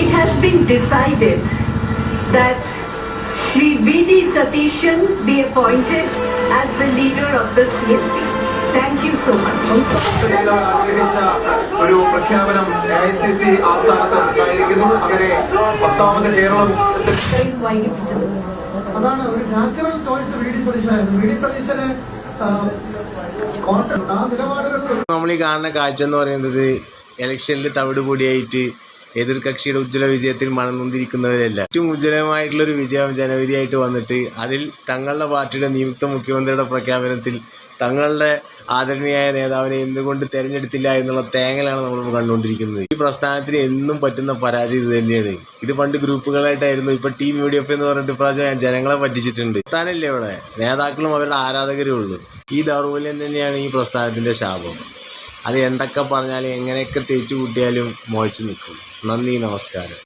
it has been decided that Shri V.D. Satishan be appointed as the leader of the CLP. Thank you so much. ഒരു പ്രഖ്യാപനം AICC ആസ്ഥാനത്ത് ഉണ്ടായിരിക്കുന്നു. അങ്ങനെ 10ാമത് കേരളം അതാണ് ഒരു നാച്ചുറൽ ചോയ്സ് വി ഡി സതീശനായിരുന്നു. V D സതീശന് നമ്മൾ ഈ കാണുന്ന കാഴ്ച എന്ന് പറയുന്നത് ഇലക്ഷനിൽ തവിടുപൊടിയായിട്ട് എതിർകക്ഷിയുടെ ഉജ്ജ്വല വിജയത്തിൽ മണന്നൊന്നിരിക്കുന്നവരല്ല. ഏറ്റവും ഉജ്ജ്വലമായിട്ടുള്ളൊരു വിജയം ജനവിധിയായിട്ട് വന്നിട്ട് അതിൽ തങ്ങളുടെ പാർട്ടിയുടെ നിയുക്ത മുഖ്യമന്ത്രിയുടെ പ്രഖ്യാപനത്തിൽ തങ്ങളുടെ ആദരണീയായ നേതാവിനെ എന്തുകൊണ്ട് തിരഞ്ഞെടുത്തില്ല എന്നുള്ള തേങ്ങലാണ് നമ്മളിപ്പോൾ കണ്ടുകൊണ്ടിരിക്കുന്നത്. ഈ പ്രസ്ഥാനത്തിന് എന്നും പറ്റുന്ന പരാജയം ഇത് തന്നെയാണ്. ഇത് പണ്ട് ഗ്രൂപ്പുകളായിട്ടായിരുന്നു. ഇപ്പം ടീം UDF എന്ന് പറഞ്ഞിട്ട് ഇപ്രാവശ്യം ജനങ്ങളെ പറ്റിച്ചിട്ടുണ്ട്. പ്രസ്ഥാനമില്ല, ഇവിടെ നേതാക്കളും അവരുടെ ആരാധകരേ ഉള്ളൂ. ഈ ദൗർബല്യം തന്നെയാണ് ഈ പ്രസ്ഥാനത്തിൻ്റെ ശാപം. അത് എന്തൊക്കെ പറഞ്ഞാലും എങ്ങനെയൊക്കെ തേച്ചു കൂട്ടിയാലും മോഹിച്ചു നിൽക്കും. നന്ദി, നമസ്കാരം.